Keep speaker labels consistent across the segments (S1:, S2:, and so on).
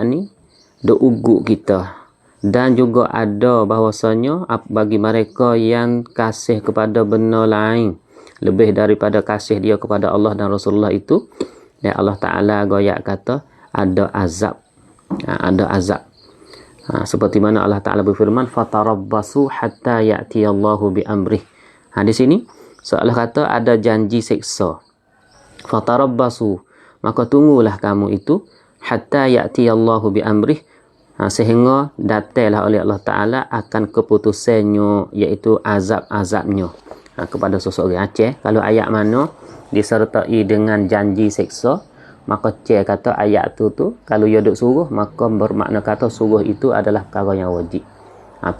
S1: ni duk ugut kita. Dan juga ada bahawasanya bagi mereka yang kasih kepada benda lain lebih daripada kasih dia kepada Allah dan Rasulullah itu, dan Allah Ta'ala goyak kata ada azab. Ada azab. Seperti mana Allah Ta'ala berfirman, fatarabbasu hatta ya'tiyallahu bi amrih. Di sini seolah kata ada janji seksa. Fatarabbasu, maka tunggulah kamu itu hatta ya'tiyallahu bi amrih, sehingga datanglah oleh Allah Ta'ala akan keputusannya, iaitu azab-azabnya kepada seseorang. Aceh, kalau ayat mana disertai dengan janji seksa, maka Cik kata ayat tu kalau ia duk suruh, maka bermakna kata suruh itu adalah perkara yang wajib.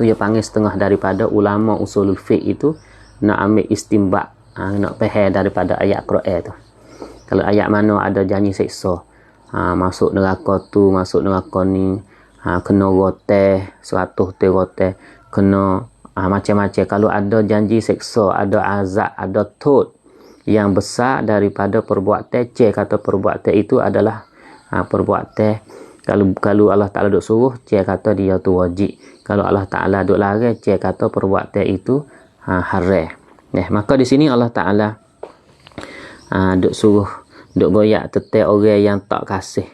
S1: Tu dia panggil setengah daripada ulama usulul fiqh itu nak ambil istimbak, nak faham daripada ayat Quran tu. Kalau ayat mana ada janji seksa, masuk neraka tu, masuk neraka ni, kena roteh 100 roteh, kena macam-macam. Kalau ada janji seksa, ada azab, ada tod yang besar daripada perbuatan, Cik kata perbuatan itu adalah perbuatan. Kalau Allah Ta'ala duk suruh, Cik kata dia tu wajib. Kalau Allah Ta'ala duk larang, Cik kata perbuatan itu haram. Maka di sini Allah Ta'ala duk suruh, duk goyak tentang orang yang tak kasih.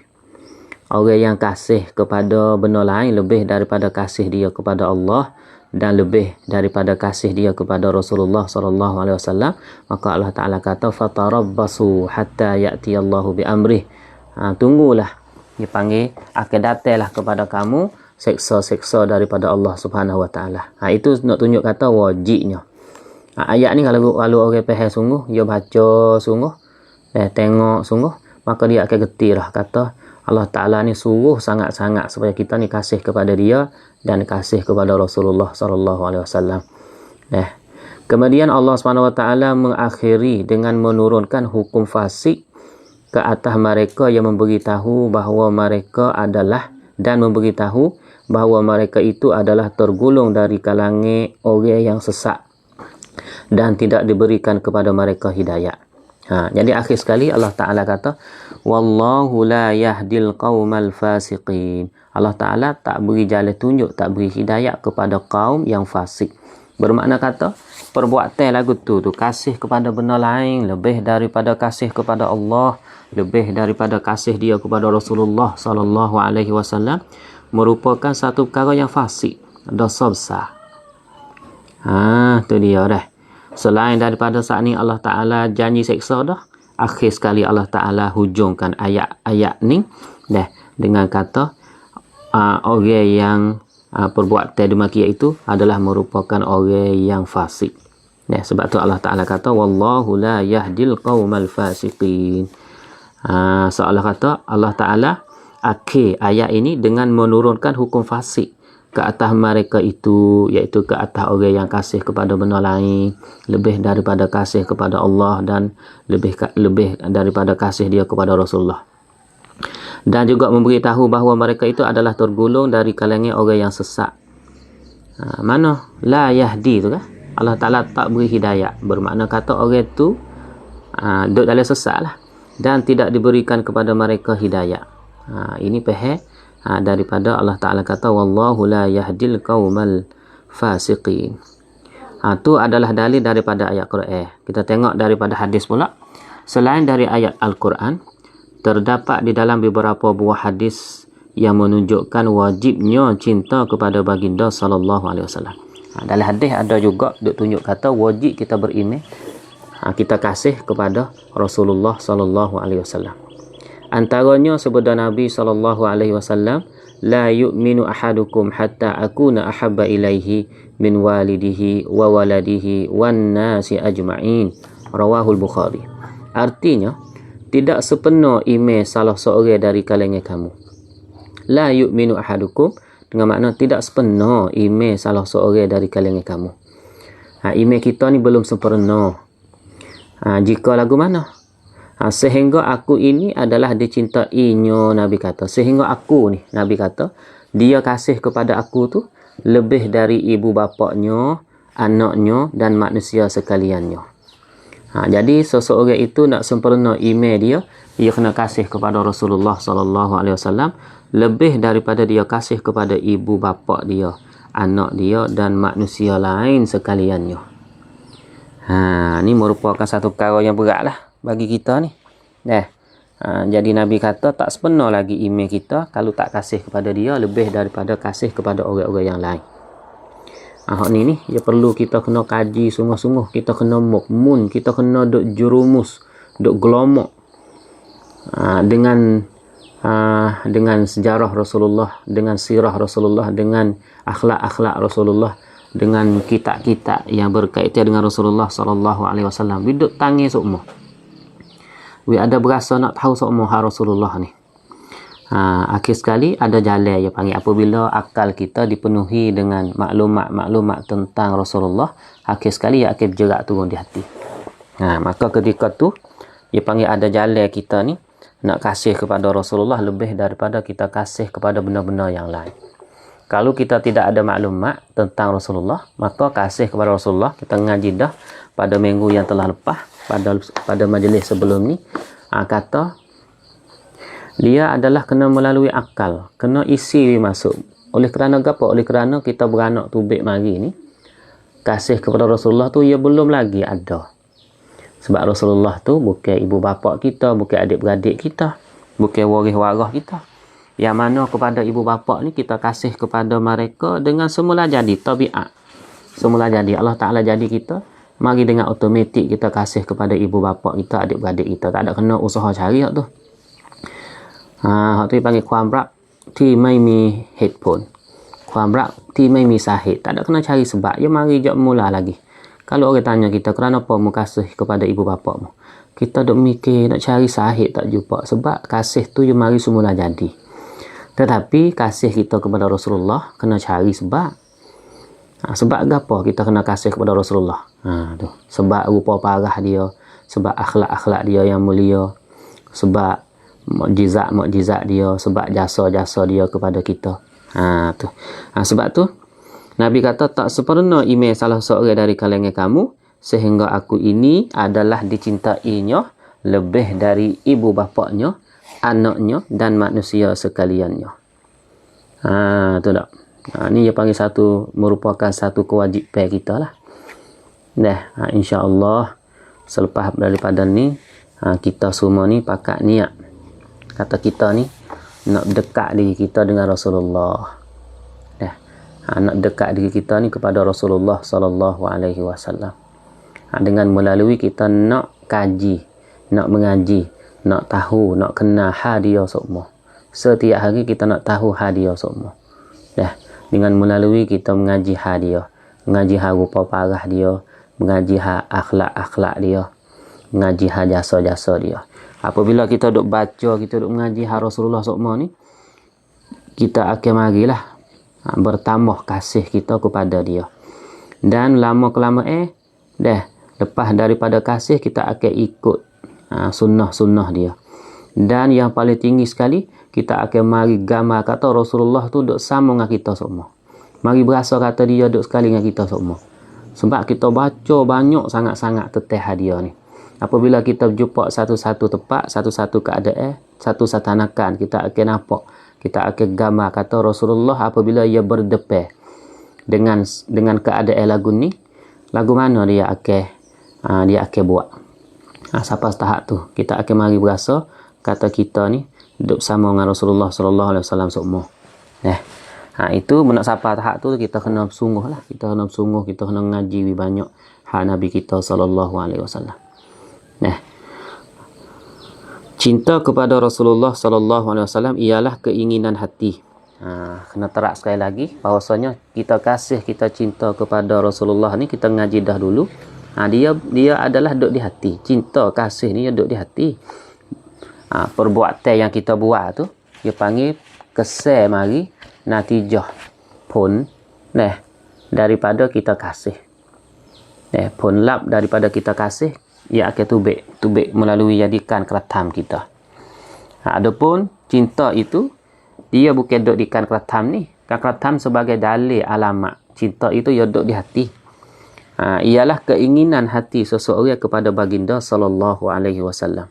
S1: Orang yang kasih kepada benda lain lebih daripada kasih dia kepada Allah dan lebih daripada kasih dia kepada Rasulullah sallallahu alaihi wasallam, maka Allah Ta'ala kata fatarabbasu hatta ya'tiyallahu bi amrih. Tunggulah, dipanggil akan datanglah kepada kamu seksa-seksa daripada Allah Subhanahu wa taala. Itu nak tunjuk kata wajibnya. Ayat ni kalau orang faham sungguh, dia baca sungguh, tengok sungguh, maka dia akan gerti lah kata Allah Ta'ala ni suruh sangat-sangat supaya kita ni kasih kepada dia dan kasih kepada Rasulullah sallallahu alaihi wasallam. Kemudian Allah Subhanahu wa taala mengakhiri dengan menurunkan hukum fasik ke atas mereka yang memberitahu bahawa mereka adalah, dan memberitahu bahawa mereka itu adalah tergolong dari kalangan orang yang sesat dan tidak diberikan kepada mereka hidayah. Jadi akhir sekali Allah Ta'ala kata wallahu la yahdil qaumal fasiqin. Allah Ta'ala tak beri jalan tunjuk, tak beri hidayah kepada kaum yang fasik. Bermakna kata perbuatan lagu tu kasih kepada benda lain lebih daripada kasih kepada Allah, lebih daripada kasih dia kepada Rasulullah sallallahu alaihi wasallam, merupakan satu perkara yang fasik, dosa besar. Tu dia dah. Selain daripada saat ni Allah Ta'ala janji seksa dah, akhir sekali Allah Ta'ala hujungkan ayat-ayat ni dengan kata orang yang perbuatan demikian itu adalah merupakan orang yang fasik. Sebab tu Allah Ta'ala kata wallahu la yahdil qaumal fasiqin. Seolah kata Allah Ta'ala akhir ayat ini dengan menurunkan hukum fasik ke atas mereka itu, iaitu ke atas orang yang kasih kepada benda lain lebih daripada kasih kepada Allah dan lebih daripada kasih dia kepada Rasulullah, dan juga memberitahu bahawa mereka itu adalah tergolong dari kalangan orang yang sesat. Mana la yahdi tu kan, Allah Ta'ala tak beri hidayah, bermakna kata orang tu duduk dalam sesat lah, dan tidak diberikan kepada mereka hidayah. Ini faham daripada Allah Ta'ala kata wallahu la yahdil qaumal fasiqin. Itu adalah dalil daripada ayat Quran. Kita tengok daripada hadis pula. Selain dari ayat Al-Quran, terdapat di dalam beberapa buah hadis yang menunjukkan wajibnya cinta kepada baginda sallallahu alaihi wasallam. Dalam hadis ada juga tunjuk kata wajib kita beriman, kita kasih kepada Rasulullah sallallahu alaihi wasallam. Antaranya sabda Nabi sallallahu alaihi wasallam, la yu'minu ahadukum hatta akuna ahabba ilaihi min walidihi wa waladihi wan nasi ajma'in. Rawahul Bukhari. Artinya, tidak sepenuh iman salah seorang dari kalangan kamu. La yu'minu ahadukum dengan makna tidak sepenuh iman salah seorang dari kalangan kamu. Iman kita ni belum sempurna. Jika lagu mana? Sehingga aku ini adalah dicintainya, Nabi kata. Sehingga aku ni, Nabi kata, dia kasih kepada aku tu lebih dari ibu bapaknya, anaknya dan manusia sekaliannya. Jadi seseorang itu nak sempurna iman dia kena kasih kepada Rasulullah sallallahu alaihi wasallam lebih daripada dia kasih kepada ibu bapa dia, anak dia dan manusia lain sekaliannya. Ni merupakan satu perkara yang berat lah bagi kita ni. Jadi Nabi kata tak sebenar lagi iman kita kalau tak kasih kepada dia lebih daripada kasih kepada orang-orang yang lain. Ni dia perlu kita kena kaji sungguh-sungguh, kita kena mukmun, kita kena duk jurumus, duk gelomok dengan sejarah Rasulullah, dengan sirah Rasulullah, dengan akhlak-akhlak Rasulullah, dengan kitab-kitab yang berkaitan dengan Rasulullah sallallahu alaihi wasallam. Duduk tangis semua. Ada berasa nak tahu semua Rasulullah ni. Akhir sekali ada jalan yang panggil apabila akal kita dipenuhi dengan maklumat-maklumat tentang Rasulullah, akhir sekali ia akan bergerak turun di hati. Maka ketika tu ia panggil ada jalan kita ni nak kasih kepada Rasulullah lebih daripada kita kasih kepada benda-benda yang lain. Kalau kita tidak ada maklumat tentang Rasulullah, maka kasih kepada Rasulullah kita ngaji dah pada minggu yang telah lepas, pada majlis sebelum ni, kata dia adalah kena melalui akal, kena isi masuk. Oleh kerana apa? Oleh kerana kita beranak tubik mari ni, kasih kepada Rasulullah tu ia belum lagi ada. Sebab Rasulullah tu bukan ibu bapa kita, bukan adik-beradik kita, bukan waris-waris kita. Yang mana kepada ibu bapa ni kita kasih kepada mereka dengan semula jadi tabiat. Semula jadi Allah Taala jadi kita, mari dengan automatik kita kasih kepada ibu bapa kita, adik-beradik kita. Tak ada kena usaha cari tu. Hak tu panggil ความรักที่ไม่มีเหตุผล ความรักที่ไม่มีสาเหตุ. Tak ada kena cari sebab. Ya mari jap mula lagi. Kalau orang tanya kita, kenapa mu kasih kepada ibu bapa mu? Kita duk mikir, nak cari sahih tak jumpa. Sebab kasih tu je mari semula jadi. Tetapi kasih kita kepada Rasulullah, kena cari sebab. Sebab apa kita kena kasih kepada Rasulullah? Sebab rupa parah dia, sebab akhlak-akhlak dia yang mulia, sebab mukjizat dia, sebab jasa-jasa dia kepada kita. Sebab tu Nabi kata tak sempurna iman salah seorang dari kalangan kamu sehingga aku ini adalah dicintainya lebih dari ibu bapaknya, anaknya dan manusia sekaliannya. Tu tak. Ni dia panggil merupakan satu kewajipan kita lah. InsyaAllah selepas daripada ni kita semua ni pakat niat. Kata kita ni nak dekat diri kita dengan Rasulullah. Nak dekat diri kita ni kepada Rasulullah sallallahu alaihi wasallam. Dengan melalui kita nak kaji, nak mengaji, nak tahu, nak kenal dia semua. Setiap hari kita nak tahu dia semua. Dengan melalui kita mengaji dia, mengaji rupa parah dia, mengaji akhlak-akhlak dia, mengaji jasa-jasa dia. Apabila kita duk baca, kita duk mengaji Rasulullah semua ni, kita akan marilah bertambah kasih kita kepada dia. Dan lama-kelamaan lepas daripada kasih kita akan ikut sunnah-sunnah dia. Dan yang paling tinggi sekali, kita akan mari gambar kata Rasulullah tu duk sama dengan kita semua. Mari berasa kata dia duk sekali dengan kita semua. Sebab kita baca banyak sangat-sangat tentang dia ni. Apabila kita jumpa satu-satu tempat, satu-satu keadaan, satu-satu anakan, kita akan nampak, kita akan gambar kata Rasulullah apabila ia berdepan dengan keadaan lagu ni, lagu mana dia akan buat. Sampai tahap tu kita akan mari berasa kata kita ni duduk sama dengan Rasulullah sallallahu alaihi wasallam semua. Itu nak sampai tahap tu kita kena sungguh lah, kita kena ngaji banyak Nabi kita sallallahu alaihi wasallam. Cinta kepada Rasulullah sallallahu alaihi wasallam ialah keinginan hati. Kena terak sekali lagi bahawasanya kita kasih, kita cinta kepada Rasulullah ni kita ngaji dah dulu. Dia adalah duduk di hati. Cinta kasih ni duduk di hati. Perbuatan yang kita buat tu dia panggil kesan mari natijah pun daripada kita kasih. Pun lap daripada kita kasih ia akan tubik melalui jadikan keratam kita. Adapun cinta itu dia bukan duduk di kan keratam ni. Kan keratam sebagai dalil alamat. Cinta itu ia duduk di hati. Ialah keinginan hati seseorang kepada baginda sallallahu alaihi wasallam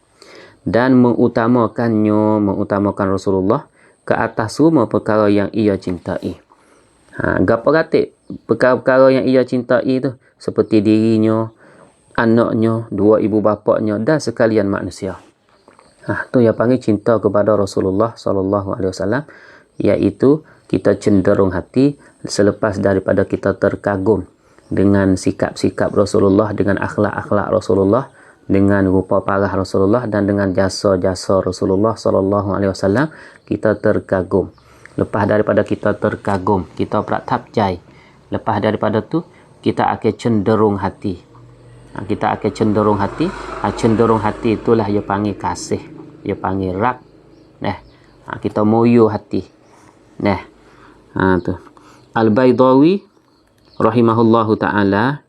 S1: dan mengutamakan Rasulullah ke atas semua perkara yang ia cintai. Gapo katik perkara-perkara yang ia cintai tu, seperti dirinya, anaknya, dua ibu bapaknya dan sekalian manusia. Tu yang panggil cinta kepada Rasulullah sallallahu alaihi wasallam, iaitu kita cenderung hati selepas daripada kita terkagum dengan sikap-sikap Rasulullah, dengan akhlak-akhlak Rasulullah, dengan rupa parah Rasulullah dan dengan jasa-jasa Rasulullah sallallahu alaihi wasallam, kita terkagum. Lepas daripada kita terkagum, kita pratabjai. Lepas daripada tu, kita akan cenderung hati. Kita akan cenderung hati. Cenderung hati itulah dia panggil kasih. Dia panggil rak. Kita moyo hati. Tu. Al-Baydawi rahimahullahu ta'ala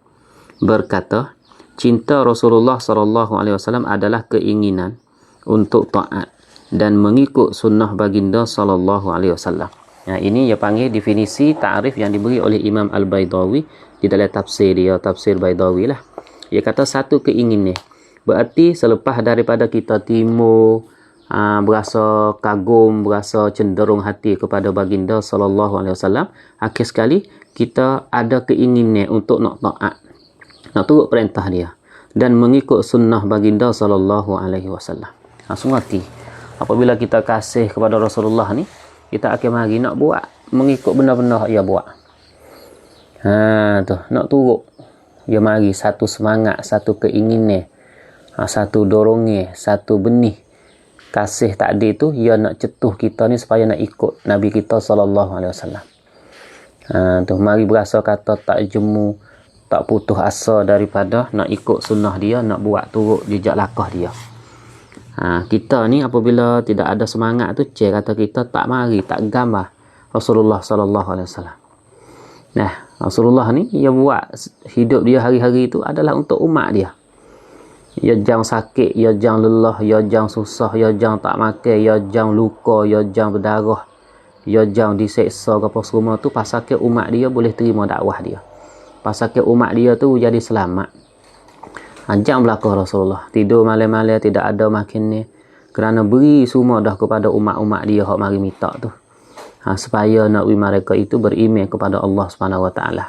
S1: berkata, cinta Rasulullah sallallahu alaihi wasallam adalah keinginan untuk taat dan mengikut sunnah baginda sallallahu alaihi wasallam. Ini dia panggil definisi ta'rif yang diberi oleh Imam Al-Baydawi di dalam tafsir dia, tafsir Baydawi lah. Dia kata satu keinginan. Berarti selepas daripada kita timur, berasa kagum, berasa cenderung hati kepada baginda sallallahu alaihi wasallam, akhir sekali kita ada keinginan untuk nak taat, nak turut perintah dia dan mengikut sunnah baginda sallallahu alaihi wasallam. Semua hati. Apabila kita kasih kepada Rasulullah ni, kita akan mari nak buat mengikut benar-benar ia buat. Tu nak turut. Dia mari satu semangat, satu keinginan, satu dorongnya, satu benih kasih tadi tu, ia nak cetuh kita ni supaya nak ikut Nabi kita sallallahu alaihi wasallam. Tu mari berasa kata tak jemu, tak putus asa daripada nak ikut sunnah dia, nak buat turut jejak langkah dia. Kita ni apabila tidak ada semangat tu, kata kita tak mari, tak gambar Rasulullah sallallahu alaihi wasallam. Rasulullah ni dia buat hidup dia hari-hari itu adalah untuk umat dia. Ia jangan sakit, ia jangan lelah, ia jangan susah, ia jangan tak makan, ia jangan luka, ia jangan berdarah, ia jangan diseksa ke apa semua tu, pasal ke umat dia boleh terima dakwah dia. Pasal ke umat dia tu jadi selamat. Jangan berlaku Rasulullah tidur malam-malam tidak ada makan ni, kerana beri semua dah kepada umat-umat dia hak mari minta tu, supaya nak mereka itu beriman kepada Allah Subhanahu Wa Taala.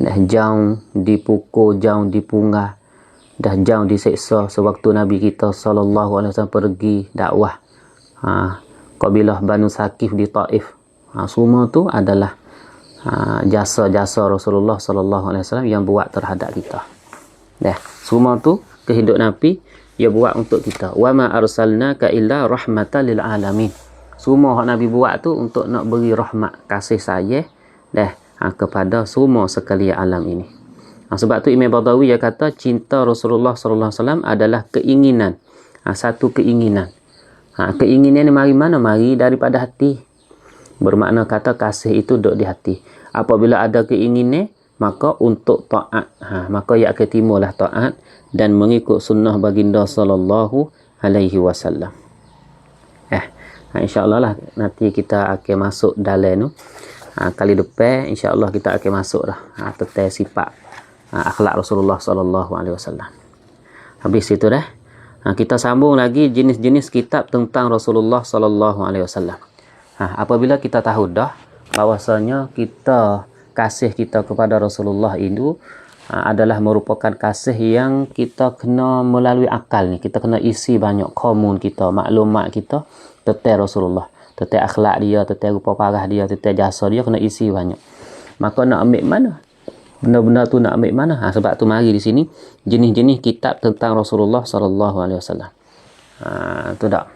S1: Jangan dipukul, jangan dipunggah, dah jangan diseksa sewaktu Nabi kita sallallahu alaihi wasallam pergi dakwah kabilah Banu Sakif di Taif. Semua tu adalah jasa-jasa Rasulullah sallallahu alaihi wasallam yang buat terhadap kita. Semua tu kehidupan Nabi dia buat untuk kita. Wa ma arsalnaka illa rahmatan lil alamin. Semua hak Nabi buat tu untuk nak beri rahmat, kasih sayang kepada semua sekalian alam ini. Sebab tu Imam Badawi dia kata cinta Rasulullah sallallahu alaihi wasallam adalah keinginan. Satu keinginan. Keinginan ni mari mana? Mari daripada hati. Bermakna kata kasih itu duduk di hati. Apabila ada keinginan, maka untuk taat, maka ia akan timbullah taat dan mengikut sunnah baginda sallallahu alaihi wasallam. InsyaAllah lah nanti kita akan masuk dalam tu. Kali depan insyaAllah kita akan masuk dah tentang sifat akhlak Rasulullah sallallahu alaihi wasallam. Habis itu dah kita sambung lagi jenis-jenis kitab tentang Rasulullah sallallahu alaihi wasallam. Apabila kita tahu dah bahwasanya kasih kita kepada Rasulullah itu adalah merupakan kasih yang kita kena melalui akal ni. Kita kena isi banyak komun kita, maklumat kita tentang Rasulullah, tentang akhlak dia, tentang rupa parah dia, tentang jasa dia, kena isi banyak. Maka nak ambil mana? Benar-benar tu nak ambil mana? Sebab tu mari di sini jenis-jenis kitab tentang Rasulullah sallallahu alaihi wasallam. Tu dak.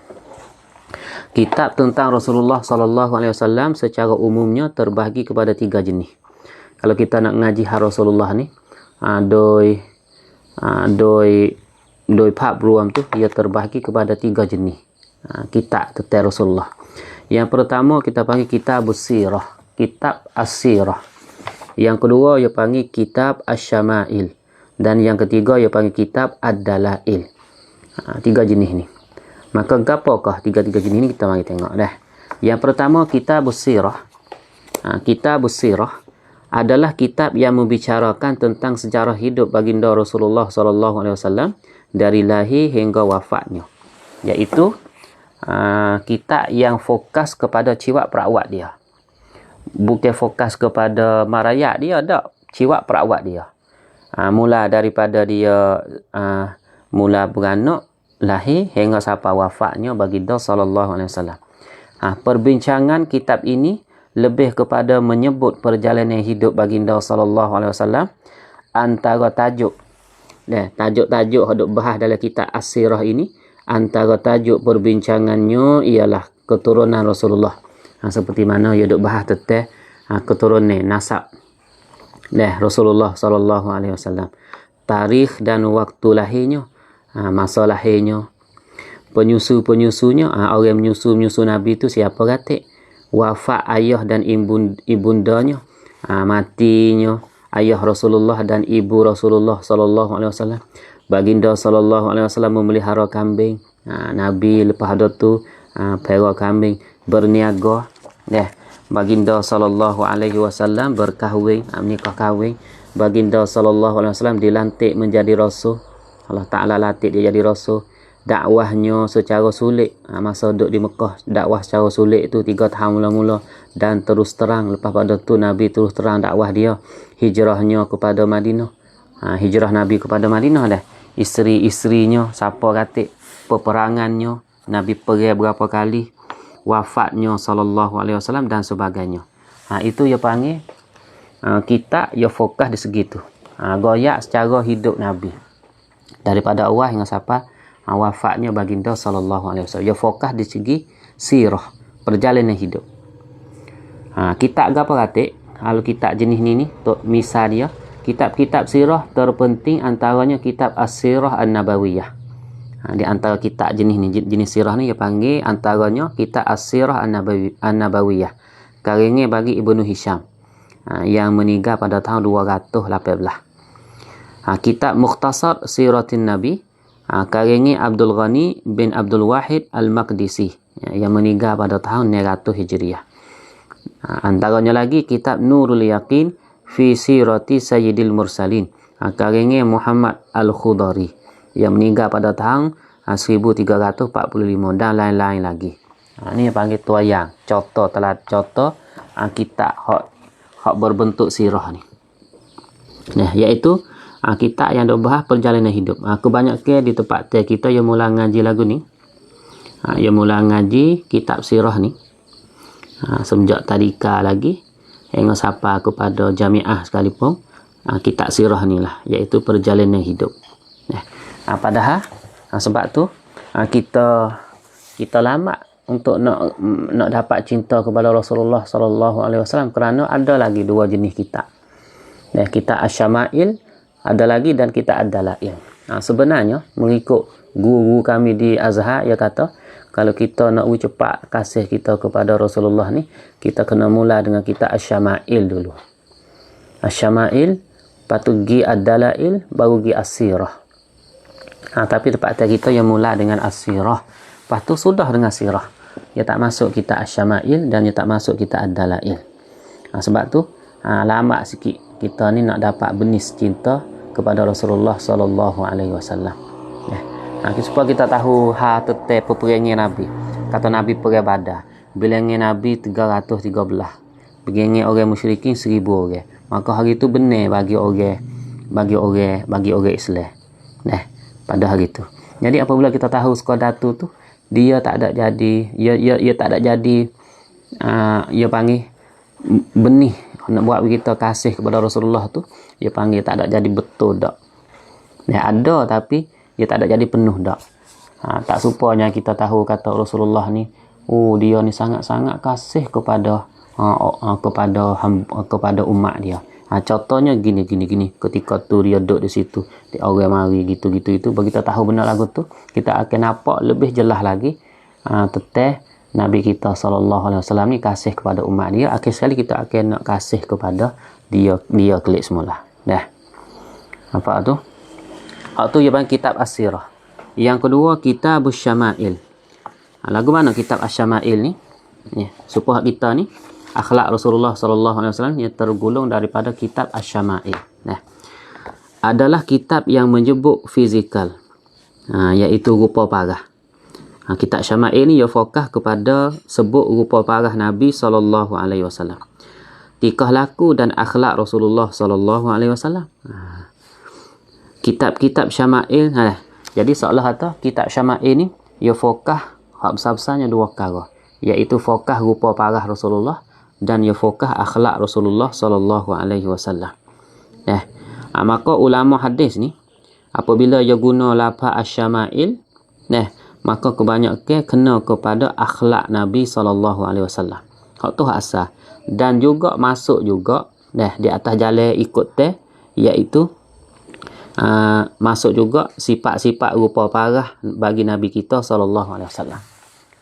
S1: Kitab tentang Rasulullah sallallahu alaihi wasallam secara umumnya terbahagi kepada 3 jenis. Kalau kita nak ngaji Rasulullah ni, doi bab ruam tu ia terbahagi kepada 3 jenis kitab tentang Rasulullah. Yang pertama kita panggil kitab as-sirah, kitab as-sirah. Yang kedua ia panggil kitab asy-syama'il, dan yang ketiga ia panggil kitab ad-dalail. 3 jenis ni. Maka apakah 3 jenis ni kita mari tengok dah. Yang pertama kitab as-sirah. Kitab as-sirah adalah kitab yang membicarakan tentang sejarah hidup baginda Rasulullah sallallahu alaihi wasallam dari lahir hingga wafatnya. Iaitu kitab yang fokus kepada ciwak perawat dia. Bukan fokus kepada marayat dia, tak. Ciwak perawat dia. Mula daripada dia mula beranak, lahir hingga sampai wafatnya baginda sallallahu alaihi wasallam. Perbincangan kitab ini lebih kepada menyebut perjalanan hidup baginda sallallahu alaihi wasallam antara tajuk. Tajuk-tajuk yang dibahas dalam kitab As-Sirah ini, antara tajuk perbincangannya ialah keturunan Rasulullah. Seperti mana ia dibahas tentang keturunan nasab Rasulullah sallallahu alaihi wasallam. Tarikh dan waktu lahirnya, masa lahirnya, penyusu-penyusunya, orang menyusu Nabi itu siapa kata? Wafat ayah dan ibundanya, matinya ayah Rasulullah dan ibu Rasulullah sallallahu alaihi wasallam. Baginda sallallahu alaihi wasallam memelihara kambing. Nabi lepas ada tu pelihara kambing, berniaga. Baginda sallallahu alaihi wasallam berkahwin, menikah kahwin. Baginda sallallahu alaihi wasallam dilantik menjadi rasul. Allah Taala lantik dia jadi rasul. Dakwahnya secara sulit, masa duduk di Mekah, dakwah secara sulit itu 3 tahun mula-mula, dan terus terang lepas pada tu Nabi terus terang dakwah dia. Hijrahnya kepada Madinah, hijrah Nabi kepada Madinah dah. Isteri-isterinya siapa kata, peperangannya Nabi pergi berapa kali, wafatnya sallallahu alaihi wasallam dan sebagainya. Itu dia panggil kita ya fokus di segitu. Goyak secara hidup Nabi daripada awal hingga sampai wafatnya baginda sallallahu alaihi wasallam. Ya fokus di segi sirah, perjalanan hidup. Kitab apa kata? Kalau kitab jenis ni misal dia, kitab-kitab sirah terpenting antaranya kitab As-Sirah An-Nabawiyah. Di antara kitab jenis ni, jenis sirah ni dia panggil antaranya kitab As-Sirah An-Nabawiyah. Karangan bagi Ibnu Hisham, yang meninggal pada tahun 218. Kitab Mukhtasar Siratin Nabi, karangan Abdul Ghani bin Abdul Wahid Al-Maqdisi, yang meninggal pada tahun 900 Hijriah. Antaranya lagi kitab Nurul Yaqin fi Sirati Sayyidil Mursalin, karangan Muhammad Al-Khudari, yang meninggal pada tahun 1345, dan lain-lain lagi. Ini yang panggil tuayang, contoh kitab hak berbentuk sirah ni. Iaitu kitab yang dibahas perjalanan hidup. Kebanyakan di tempat kita yang mula ngaji lagu ni, yang mula ngaji kitab sirah ni, semenjak tadika lagi hingga sampai kepada jamiah sekalipun, kitab sirah ni lah, iaitu perjalanan hidup. Padahal sebab tu kita lama untuk nak dapat cinta kepada Rasulullah sallallahu alaihi wasallam, kerana ada lagi 2 jenis kitab. Kitab Asy-Syama'il ada lagi, dan kitab Ad-Dalail. Sebenarnya mengikut guru kami di Azhar, ia kata kalau kita nak cepat kasih kita kepada Rasulullah ni, kita kena mula dengan kitab Asy-Syama'il dulu. Asy-Syama'il, lepas tu gi Ad-Dalail, baru gi As-Sirah. Tapi tempat kita yang mula dengan As-Sirah, lepas tu sudah dengan Sirah. Dia tak masuk kitab Asy-Syama'il dan dia tak masuk kitab Ad-Dalail. Sebab tu lama sikit kita ni nak dapat benis cinta kepada Rasulullah sallallahu alaihi wasallam. Supaya kita tahu tentang peperangan Nabi. Kata Nabi perang Badar, bilangan Nabi 313, bilangan orang musyrikin 1000 orang. Maka hari tu benar bagi orang Islam. Pada hari tu. Jadi apabila kita tahu sekadar tu dia tak ada jadi, ia tak ada jadi, ia panggil benih nak buat kita kasih kepada Rasulullah tu, dia panggil tak ada jadi betul dak. Ada tapi dia tak ada jadi penuh dak. Tak supaya kita tahu kata Rasulullah ni, dia ni sangat-sangat kasih kepada umat dia. Contohnya gini, ketika tu dia duduk di situ, di orang mari gitu itu, bagi kita tahu benar lagu tu, kita akan nampak lebih jelas lagi tentang Nabi kita sallallahu alaihi wasallam ni kasih kepada umat dia. Akhir sekali kita akan nak kasih kepada dia klik semula. Apa tu? Tu dia panggil kitab As-Sirah. Yang kedua kitab Asy-Syama'il. Lagu mana kitab Asy-Syama'il ni? Supaya kita ni akhlak Rasulullah sallallahu alaihi wasallam yang tergolong daripada kitab Asy-Syama'il. Adalah kitab yang menyebut fizikal, iaitu rupa parah. Kitab Syama'il ni ia fokus kepada sebut rupa parah Nabi SAW, tingkah laku dan akhlak Rasulullah SAW. Kitab-kitab Syama'il, jadi seolah kata kitab Syama'il ni ia fokus hak besar-besarnya dua perkara, iaitu fokus rupa parah Rasulullah dan ia fokus akhlak Rasulullah SAW. Maka ulama hadis ni apabila ia guna lafaz asy-syama'il, maka kebanyakan kena kepada akhlak Nabi SAW. Hak tu hak asal. Dan juga masuk juga di atas jalan ikut teh, iaitu masuk juga sifat-sifat rupa parah bagi Nabi kita SAW.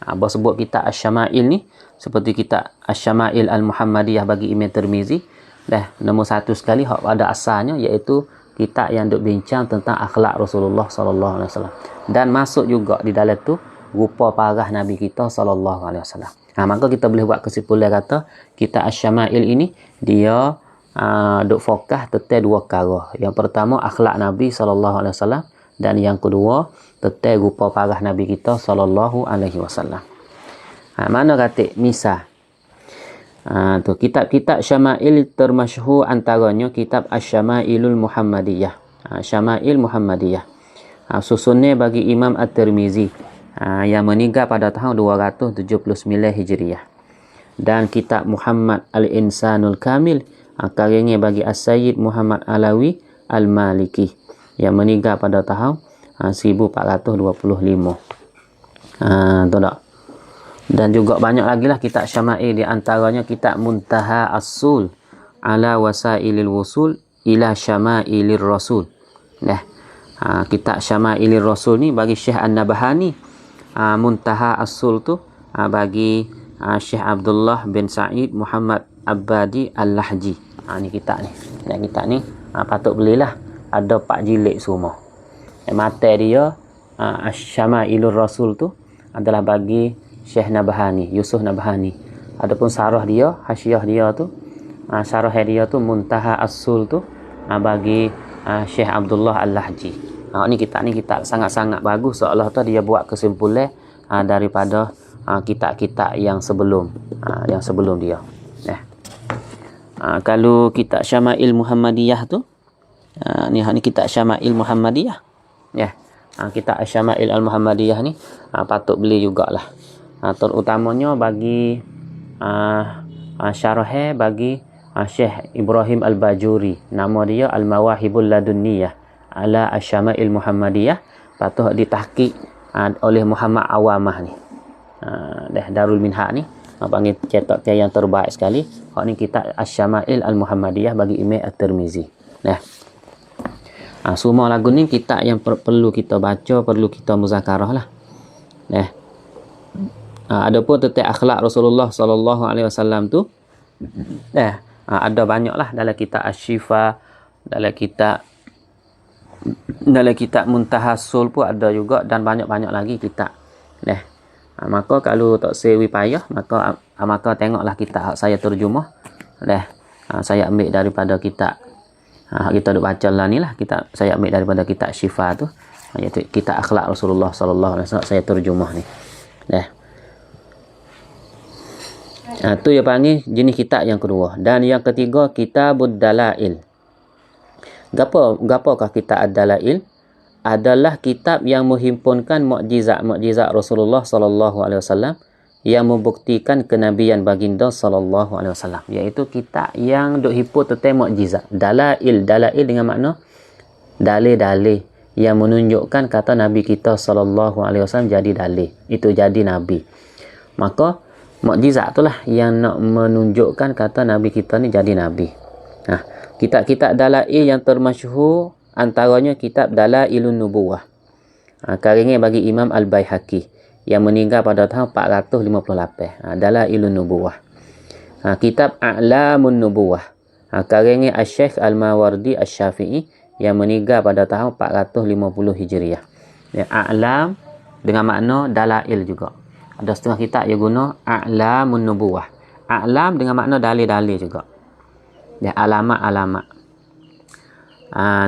S1: Abang sebut kitab asy-syama'il ni seperti kitab asy-syama'il al-Muhammadiyah bagi Imam Tirmizi, nombor satu sekali hak pada asalnya, iaitu kitab yang duk bincang tentang akhlak Rasulullah SAW. Dan masuk juga di dalam tu rupa parah Nabi kita SAW. Maka kita boleh buat kesimpulan kata kitab asy-syama'il ini dia duk fokus tentang dua perkara. Yang pertama akhlak Nabi SAW, dan yang kedua tentang rupa parah Nabi kita SAW. Mana kata misal tu kitab-kitab Syama'il termasyhur antaranya kitab Asy-Syama'ilul Muhammadiyah. Syama'il Muhammadiyah susunnya bagi Imam At-Tirmizi yang meninggal pada tahun 279 Hijriah. Dan kitab Muhammad Al-Insanul Kamil karya bagi As-Sayyid Muhammad Alawi Al-Maliki yang meninggal pada tahun 1425. Tu tak? Dan juga banyak lagi lah kitab Syama'il, di antaranya kitab Muntaha As-Sul ala Wasailil Wusul ila Syama'ilir Rasul. Kitab Syama'ilir Rasul ni bagi Syekh An-Nabhani. Muntaha As-Sul tu bagi Syekh Abdullah bin Sa'id Muhammad Abbadi Al-Lahji. Ni kitab ni. Kitab ni patut belilah. Ada 4 jilid semua. Mata dia Syama'ilur Rasul tu adalah bagi Syekh Nabhani, Yusuf Nabhani. Adapun sarah dia, hasyiah dia tu, sarah dia tu Muntaha As-Sul tu bagi Syekh Abdullah Al-Lahji. Ni kitab sangat-sangat bagus, seolah tu dia buat kesimpulan daripada kitab-kitab yang sebelum dia. Kalau kitab Syama'il Muhammadiyah tu, ni kitab Syama'il Muhammadiyah. Kitab Syama'il Al-Muhammadiyah ni patut beli jugalah. Terutamanya bagi syarah bagi Syekh Ibrahim Al-Bajuri, nama dia Al-Mawahibul Ladunniyah ala Asy-Syama'il Muhammadiyah, patut ditahqiq oleh Muhammad Awamah ni. Darul Minhaj ni panggil cetak yang terbaik sekali. Hak ni kitab Asy-Syama'il Al-Muhammadiyah bagi Imam At-Tirmizi. Semua lagu ni kitab yang perlu kita baca, perlu kita muzakarah lah. Adapun tentang akhlak Rasulullah SAW tu ada banyaklah dalam kitab Asy-Syifa, dalam kitab Muntaha As-Sul pun ada juga, dan banyak-banyak lagi kitab. Maka kalau tak sewi payah, maka tengoklah kitab saya terjemah. Saya ambil daripada kitab kita duk baca lah ni lah, kitab saya ambil daripada kitab Syifa tu, iaitu kitab akhlak Rasulullah SAW, saya terjemah ni. Tu yang panggil jenis kitab yang kedua. Dan yang ketiga Kitabud Dalail. Gapakah kitab Ad-Dalail? Adalah kitab yang menghimpunkan mukjizat Rasulullah SAW yang membuktikan kenabian baginda SAW, iaitu kitab yang duk himpun tentang mukjizat. Dalail dengan makna dalil-dalil yang menunjukkan kata Nabi kita SAW jadi dalil, itu jadi Nabi. Maka mukjizat itulah yang nak menunjukkan kata Nabi kita ni jadi Nabi. Kitab-kitab dalail yang termasyhur antaranya kitab Dalailun Nubuwah, karya bagi Imam Al-Baihaqi yang meninggal pada tahun 458. Dalailun Nubuwah. Kitab A'lamun Nubuwah, karya Asy-Syaikh Al-Mawardi Asy-Syafi'i yang meninggal pada tahun 450 Hijriah. A'lam dengan makna dalail juga. Ada setengah kitab yang guna A'lamun Nubuwah. A'lam dengan makna dalil-dalil juga. Alamat-alamat.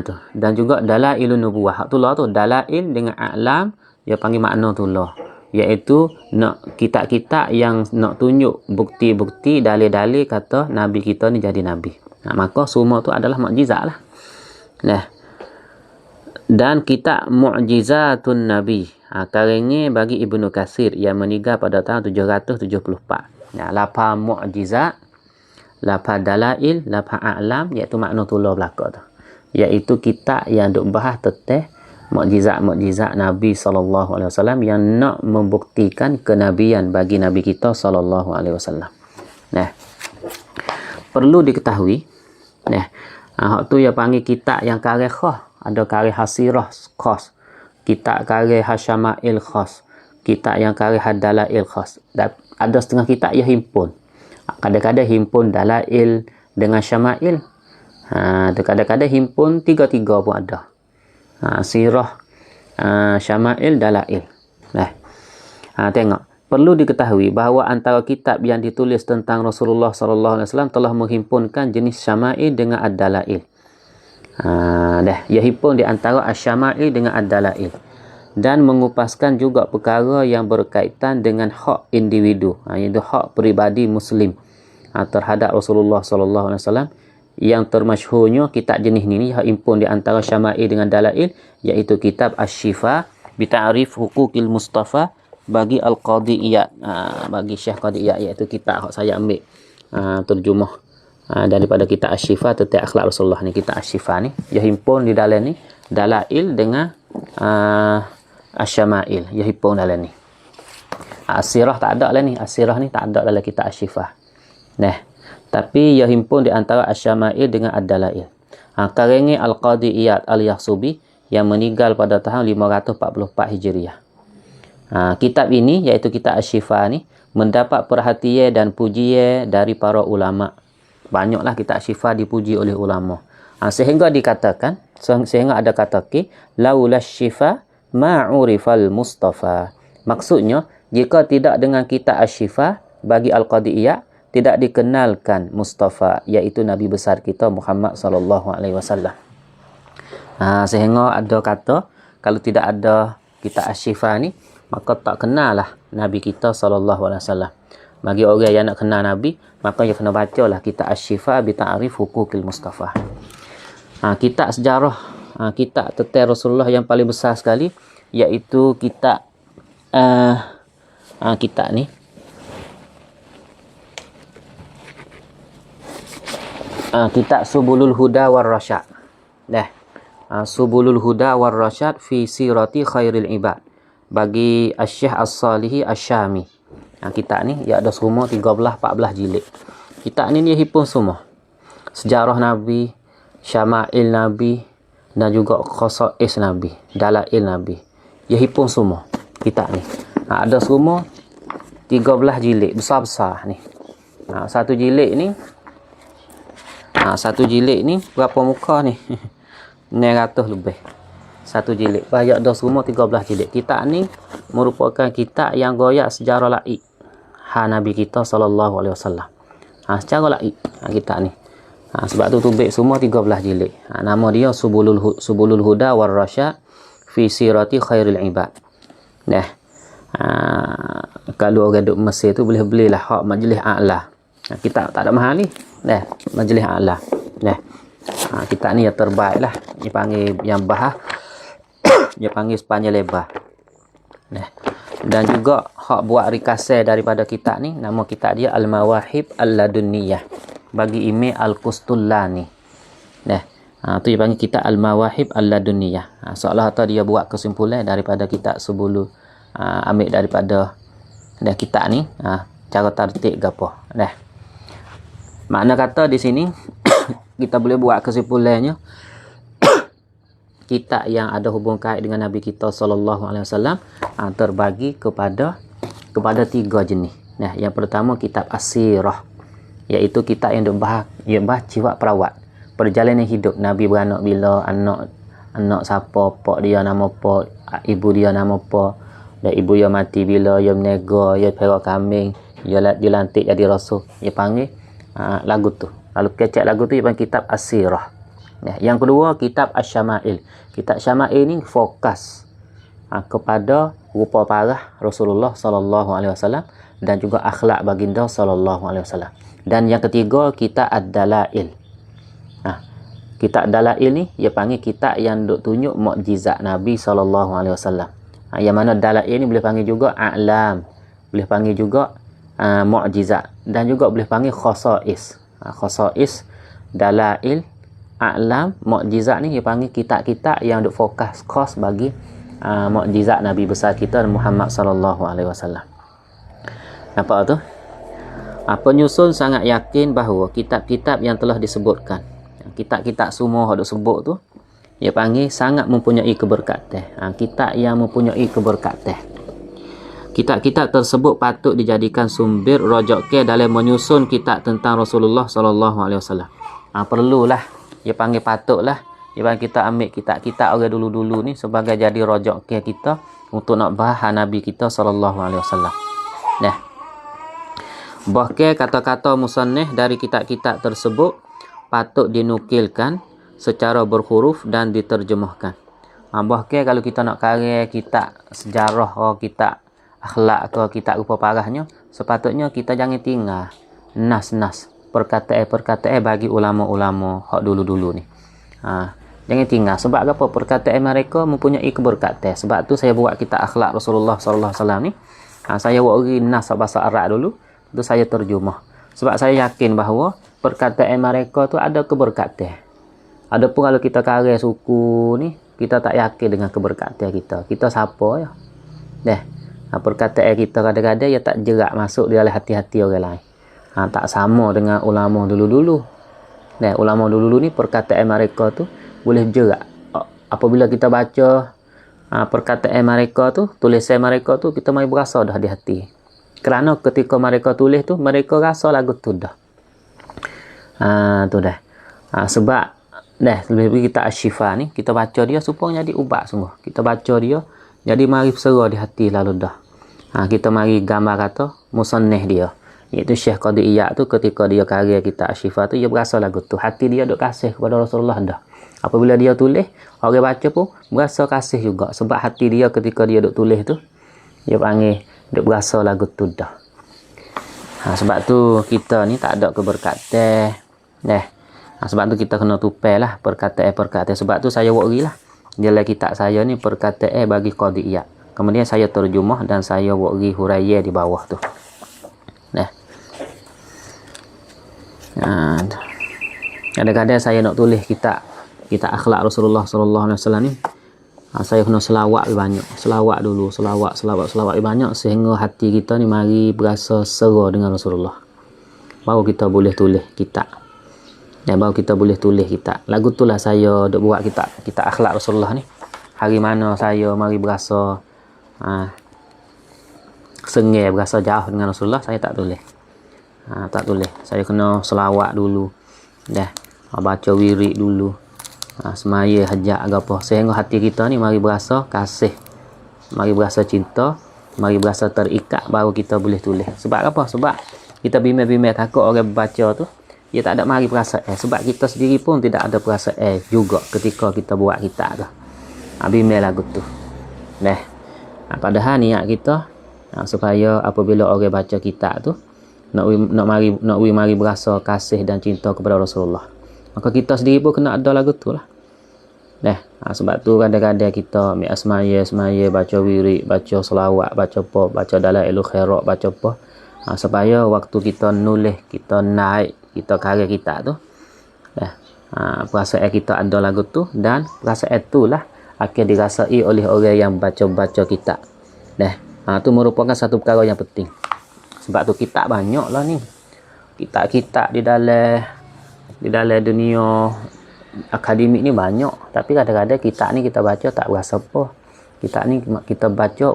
S1: Tu. Dan juga Dalailun Nubuwah. Hak tulah tu dalail dengan a'lam dia panggil makna tulah. iaitu nak kitab-kitab yang nak tunjuk bukti-bukti, dalil-dalil kata Nabi kita ni jadi Nabi. Maka semua tu adalah mukjizat lah. Nah, dan kitab Mu'jizatun Nabi. Karangnya bagi Ibnu Katsir yang meninggal pada tahun 774. Lafaz mu'jizat, lafaz dalail, lafaz a'lam, iaitu makna tular belaka tu. Iaitu kitab yang duk bahas tentang mukjizat-mukjizat Nabi SAW yang nak membuktikan kenabian bagi Nabi kita SAW. Nah, perlu diketahui, nah, hak tu yang panggil kitab yang karya khas. Ada karya hasirah khas, kitab karya hasyama'il khas, kitab yang karya hadalail khas. Dan ada setengah kitab yang himpun. Kadang-kadang himpun dalail dengan syama'il. Kadang-kadang himpun tiga-tiga pun ada. Sirah, syama'il, dalail. Nah, tengok. Perlu diketahui bahawa antara kitab yang ditulis tentang Rasulullah SAW telah menghimpunkan jenis syama'il dengan ad-dalail. Ia himpun di antara asy-syama'il dengan ad-dalail. Dan mengupaskan juga perkara yang berkaitan dengan hak individu, iaitu hak peribadi Muslim terhadap Rasulullah SAW. Yang termasyhurnya kitab jenis ni yang himpun di antara syama'il dengan dalail, iaitu kitab Asy-Syifa bi Ta'rif Huquqil Mustafa bagi Al-Qadhi Iyad, bagi Syekh Qadhi Iyad, iaitu kitab yang saya ambil terjemah daripada kitab Asy-Syifa tentang akhlak Rasulullah ni. Kitab Asy-Syifa ni dia himpun di dalam ni dalail dengan Asy-Syama'il, dia himpun dalam ni. As-Sirah tak ada lah ni, As-Sirah ni tak ada dalam kitab Asy-Syifa. Nah, tapi ia himpun di antara Asy-Syama'il dengan ad-dalail. Karangan Al-Qadhi Iyad Al-Yahsubi yang meninggal pada tahun 544 Hijriah. Kitab ini, iaitu kitab Asy-Syifa ni, mendapat perhatian dan pujian dari para ulama. Banyaklah kitab Asy-Syifa dipuji oleh ulama. Sehingga dikatakan, sehingga ada kata ke, laulas syifa ma'urifal Mustafa. Maksudnya, jika tidak dengan kitab Asy-Syifa bagi Al-Qadhi Iyad, tidak dikenalkan Mustafa, iaitu Nabi besar kita Muhammad SAW. Sehingga ada kata, kalau tidak ada kitab Asy-Syifa ni, maka tak kenal lah Nabi kita SAW. Bagi orang yang nak kenal Nabi, maka dia kena bacalah kitab Asy-Syifa bi Ta'rif Huquqil Mustafa. Kitab sejarah, kitab tentang Rasulullah yang paling besar sekali, iaitu kitab kitab ni, kitab Subulul Huda war Rasyad. Subulul Huda war Rasyad fi sirati khairil ibad bagi Asy-Syaikh As-Salihi Asy-Syami. Kitab ni dia ada semua 13-14 jilid. Kitab ni dia himpun semua sejarah Nabi, syama'il Nabi, dan juga khasa'is Nabi, dalail Nabi. Dia himpun semua kitab ni. Ada semua 13 jilid besar-besar ni. Satu jilid ni berapa muka ni? 900 lebih. Satu jilid. Banyak dah semua 13 jilid. Kitab ni merupakan kitab yang goyak sejarah laik Nabi kita SAW. Secara laik kitab ni. Sebab tu tubik semua 13 jilid. Nama dia Subulul Huda war Rasyad fi sirati khairil ibad. Kalau orang duduk Mesir tu boleh belilah hak Majlis A'la. Kitab tak ada mahal ni. Majlis A'la. Kitab ni yang terbaik lah. Dia panggil yang bahas. Dia panggil sepanjang lebar. Dan juga hak buat rikasai daripada kitab ni, nama kitab dia Al-Mawahib Al-Ladunniyah bagi Imam Al-Qustullani. Tu dia panggil kitab Al-Mawahib Al-Ladunniyah. Seolah-olah dia buat kesimpulan daripada kitab sebelum, ambil daripada kitab ni, cara tertib ke apa. Makna kata di sini kita boleh buat kesimpulannya, kitab yang ada hubung kait dengan Nabi kita SAW terbagi kepada 3 jenis. Yang pertama kitab As-Sirah, iaitu kitab yang bahas sifat perawat perjalanan hidup Nabi beranak bila, anak siapa, pak dia nama apa, ibu dia nama apa, dan ibu dia mati bila, dia menega, dia perak kambing, dia dilantik jadi rasul. Dia panggil lagu tu. Lalu kecek lagu tu dia panggil kitab As-Sirah. Yang kedua kitab Asy-Syama'il. Kitab Syama'il ni fokus kepada rupa parah Rasulullah sallallahu alaihi wasallam dan juga akhlak baginda sallallahu alaihi wasallam. Dan yang ketiga, kitab ad-dalail. Kitab dalail ni dia panggil kitab yang duk tunjuk mukjizat Nabi sallallahu alaihi wasallam. Yang mana dalail ni boleh panggil juga a'lam, boleh panggil juga mukjizat, dan juga boleh panggil khasais. Khasais, dalail, a'lam, mukjizat ni dia panggil kitab-kitab yang duk fokus khas bagi mukjizat Nabi besar kita Muhammad sallallahu alaihi wasallam. Nampak tu? Penyusun sangat yakin bahawa kitab-kitab yang telah disebutkan, kitab-kitab semua yang disebut tu, dia panggil sangat mempunyai keberkatan. Kitab yang mempunyai keberkatan. Kitab-kitab tersebut patut dijadikan sumber rujuk ke dalam menyusun kitab tentang Rasulullah sallallahu alaihi wasallam. Perlulah, dia panggil patutlah, dia panggil kita ambil kitab-kitab orang dulu-dulu ni sebagai jadi rujuk ke kita untuk nak bahas Nabi kita sallallahu alaihi wasallam. Bahkan kata-kata musannif dari kitab-kitab tersebut patut dinukilkan secara berhuruf dan diterjemahkan. Bahkan kalau kita nak karya kitab sejarah atau kitab akhlak atau kitab rupa parahnya, sepatutnya kita jangan tinggal nas-nas, perkataan-perkataan bagi ulama-ulama hak dulu-dulu ni. Jangan tinggal. Sebab apa? Perkataan mereka mempunyai keberkatan. Sebab tu saya buat kitab akhlak Rasulullah sallallahu alaihi wasallam ni. Saya buat nas bahasa Arab dulu, tu saya terjemah. Sebab saya yakin bahawa perkataan mereka tu ada keberkatan. Adapun kalau kita karya suku ni, kita tak yakin dengan keberkatan kita. Kita siapa ya? Perkataan kita kadang-kadang ya tak jerak masuk di dalam hati-hati orang lain. Tak sama dengan ulama dulu-dulu. Ulama dulu-dulu ni perkataan mereka tu boleh jerak. Apabila kita baca perkataan mereka tu, tulisan mereka tu, kita mai berasa dah di hati. Kerana ketika mereka tulis tu, mereka rasa lagu tu dah. Tu dah. Sebab lebih kita Asy-Syifa ni, kita baca dia supaya jadi ubat sungguh. Kita baca dia jadi mari bersera di hati lalu dah. Kita mari gambar kata musannif dia, iaitu Syekh Qadi Iyad tu, ketika dia karya kitab Asy-Syifa tu, dia berasa lagu tu. Hati dia duk kasih kepada Rasulullah dah. Apabila dia tulis, orang baca pun berasa kasih juga. Sebab hati dia ketika dia duk tulis tu, dia panggil duk berasa lagu tu dah. Sebab tu kita ni tak ada keberkatan. Sebab tu kita kena tupai lah perkataan-perkataan. Sebab tu saya worry lah. Dalam kitab saya ni perkataan bagi Qadi Iyad. Kemudian saya terjemah dan saya worry huraian di bawah tu. Kadang-kadang saya nak tulis kitab akhlak Rasulullah sallallahu alaihi wasallam ni, saya kena selawat banyak. Selawat dulu, selawat banyak sehingga hati kita ni mari berasa sera dengan Rasulullah. Baru kita boleh tulis kitab. Baru kita boleh tulis kitab. Lagu tu lah saya duk buat kitab akhlak Rasulullah ni. Hari mana saya mari berasa sengih, berasa jauh dengan Rasulullah, saya tak tulis. Tak tulis. Saya kena selawat dulu. Baca wirid dulu. Semaya hajat ke apa, sehingga hati kita ni mari berasa kasih, mari berasa cinta, mari berasa terikat, baru kita boleh tulis. Sebab apa? Sebab kita bimbang-bimbang takut orang baca tu dia tak ada mari perasaan. Sebab kita sendiri pun tidak ada perasaan juga ketika kita buat kitab tu. Bimbang lagu tu. Padahal niat kita supaya apabila orang baca kitab tu nak mari berasa kasih dan cinta kepada Rasulullah. Maka kita sendiri pun kena ada lagu tu lah. Sebab tu kadang-kadang kita ambil semaya baca wirid, baca selawat, baca apa, baca dalailul khairat, baca apa, supaya waktu kita nulis, kita naik, kita karya kitab tu, perasaan kita ada lagu tu, dan perasaan itulah akan dirasai oleh orang yang baca kitab. Tu merupakan satu perkara yang penting. Sebab tu kitab banyak lah ni. Kitab-kitab di dalam dunia akademik ni banyak. Tapi kadang-kadang kitab ni kita baca tak berasa apa. Kitab ni kita baca,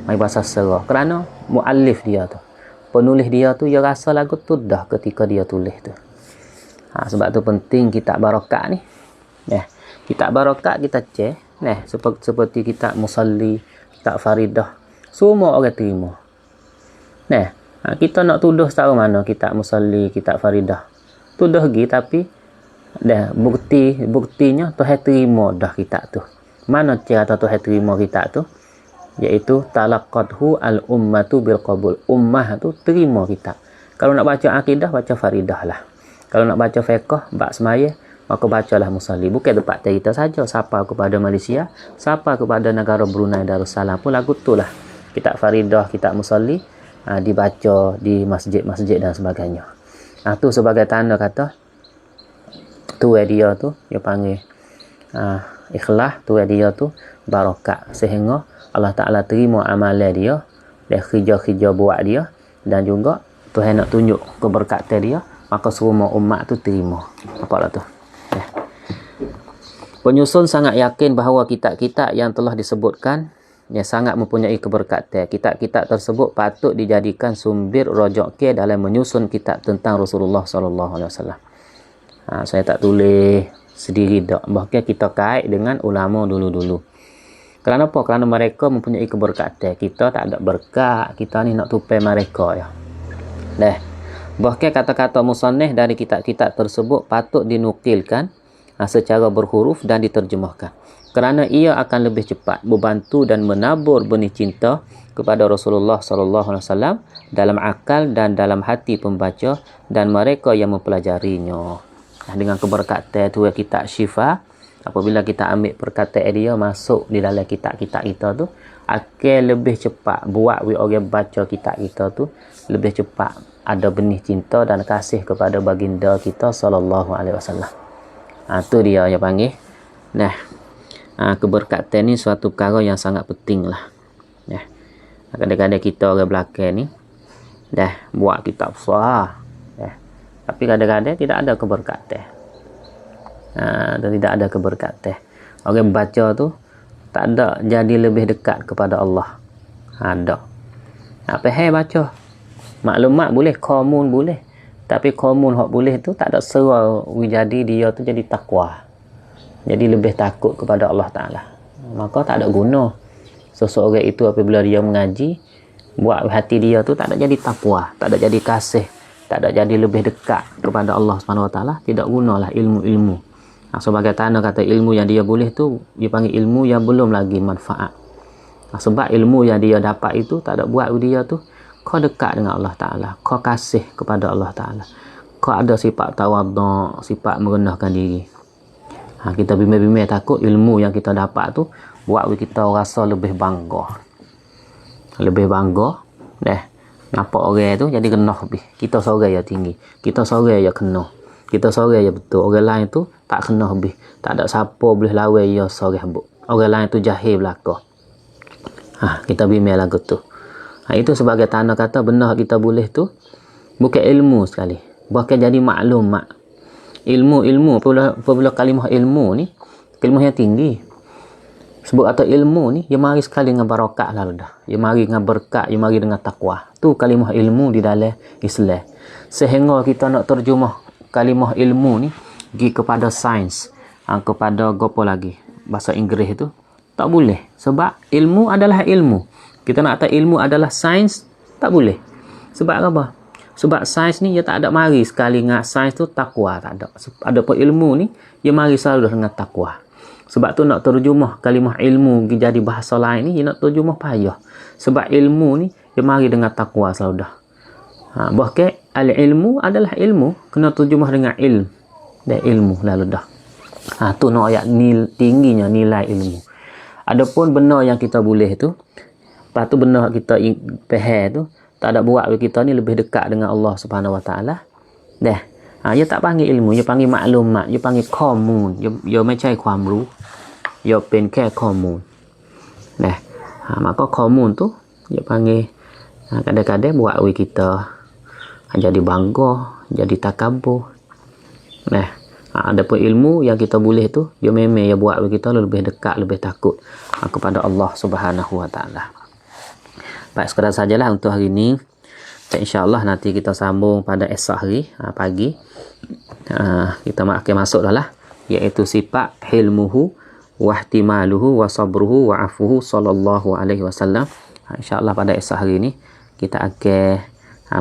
S1: mai bahasa serah. Kerana muallif dia tu, penulis dia tu, dia rasa lagu tu dah ketika dia tulis tu. Sebab tu penting kitab barakat ni. Kitab barakat kita cek. Seperti kitab Musalli, kitab Faridah. Semua orang terima. Kita nak tuduh tahu mana kitab Musalli, kitab Faridah. Tuduh lagi tapi buktinya Tuhan terima dah kitab tu. Mana cara Tuhan terima kitab tu? iaitu talaqqathu al-ummatu bil qabul. Ummah tu terima kitab. Kalau nak baca akidah, baca faridah lah. Kalau nak baca fiqh, bab semaya, maka bacalah musalli. Bukan tempat kita saja. Siapa kepada Malaysia, siapa kepada negara Brunei Darussalam pun lagu tu lah. Kitab faridah, kitab musalli dibaca di masjid-masjid dan sebagainya. Tu sebagai tanda kata tu dia tu dia panggil ikhlas, tu dia tu barakat, sehingga Allah Ta'ala terima amalan dia dan kerja-kerja buat dia, dan juga Tuhan nak tunjuk keberkatan dia, maka semua umat tu terima. Apalah tu. Penyusun sangat yakin bahawa kitab-kitab yang telah disebutkan yang sangat mempunyai keberkatan. Kitab-kitab tersebut patut dijadikan sumber rojok dalam menyusun kitab tentang Rasulullah sallallahu alaihi wasallam. Saya tak tulis sendiri dak. Bahkan kita kait dengan ulama dulu-dulu. Kerana apa? Kerana mereka mempunyai keberkatan. Kita tak ada berkat. Kita ni nak tupai mereka ya. Bahkan kata-kata musannif dari kitab-kitab tersebut patut dinukilkan secara berhuruf dan diterjemahkan. Kerana ia akan lebih cepat membantu dan menabur benih cinta kepada Rasulullah sallallahu alaihi wasallam dalam akal dan dalam hati pembaca dan mereka yang mempelajarinya. Dengan keberkatan tu kitab Syifa, apabila kita ambil perkataan dia masuk di dalam kitab-kitab kita tu, akan lebih cepat buat orang baca kitab kita tu lebih cepat ada benih cinta dan kasih kepada baginda kita sallallahu alaihi wasallam. Tu dia yang panggil. Keberkatan ni suatu perkara yang sangat penting lah. Kadang-kadang kita orang belakang ni buat kitab besar, tapi kadang-kadang tidak ada keberkatan. Tidak ada keberkatan. Orang baca tu tak ada jadi lebih dekat kepada Allah. Ada. Faham baca. Maklumat boleh, komun boleh. Tapi komun hak boleh tu tak ada serah jadi dia tu jadi takwa. Jadi lebih takut kepada Allah Ta'ala. Maka tak ada guna. Seseorang itu apabila dia mengaji, buat hati dia tu tak ada jadi takwa, tak ada jadi kasih, tak ada jadi lebih dekat kepada Allah Subhanahu Wa Ta'ala. Tidak gunalah ilmu-ilmu. Sebagai tanda kata ilmu yang dia boleh tu, dia panggil ilmu yang belum lagi manfaat. Sebab ilmu yang dia dapat itu tak ada buat dia tu kau dekat dengan Allah Ta'ala, kau kasih kepada Allah Ta'ala, kau ada sifat tawadhu', sifat merendahkan diri. Kita bimbang-bimbang takut ilmu yang kita dapat tu buat kita rasa lebih bangga. Lebih bangga. Nampak orang tu jadi kena lebih. Kita seorang yang tinggi, kita seorang yang kena, kita seorang yang betul. Orang lain tu tak kena lebih. Tak ada siapa boleh lawan dia seorang habuk. Orang lain tu jahil belaka. Kita bimbang lagu tu. Itu sebagai tanda kata benar kita boleh tu bukan ilmu sekali, bahkan jadi maklumat. Ilmu apabila kalimah ilmu ni kalimah yang tinggi. Sebab atau ilmu ni dia mari sekali dengan barakat lah dah. Dia mari dengan berkat, dia mari dengan takwa. Tu kalimah ilmu di dalam Islam. Sehingga kita nak terjemah kalimah ilmu ni pergi kepada sains, kepada apa lagi bahasa Inggeris tu tak boleh. Sebab ilmu adalah ilmu. Kita nak kata ilmu adalah sains, tak boleh. Sebab apa? Sebab sains ni dia tak ada mari sekali dengan sains tu takwa, tak ada. Adapun ilmu ni dia mari selalu dengan takwa. Sebab tu nak terjemah kalimah ilmu jadi bahasa lain ni, dia nak terjemah payah. Sebab ilmu ni dia mari dengan takwa selalu dah. Bahkan al-ilmu adalah ilmu, kena terjemah dengan ilm. Dan ilmu lalu dah. Tu nak ayat tingginya nilai ilmu. Adapun benar yang kita boleh tu, lepas tu benar kita faham tu, tak ada buat kita ni lebih dekat dengan Allah Subhanahu Wa Ta'ala. Dia tak panggil ilmu, dia panggil maklumat, dia panggil ข้อมูล dia macam ความรู้ dia เป็นแค่ข้อมูล maka ข้อมูล tu dia panggil kadang-kadang buat kita jadi bangga, jadi takabur. Adapun ilmu yang kita boleh tu, dia memang dia buat kita lebih dekat, lebih takut kepada Allah Subhanahu Wa Ta'ala. Baik, sekadar sajalah untuk hari ini. InsyaAllah nanti kita sambung pada esok hari, pagi. Kita akan masuk dah lah, iaitu sifat hilmuhu wahtimaluhu wa sabruhu wa afuhu sallallahu alaihi wasallam. InsyaAllah pada esok hari ini kita akan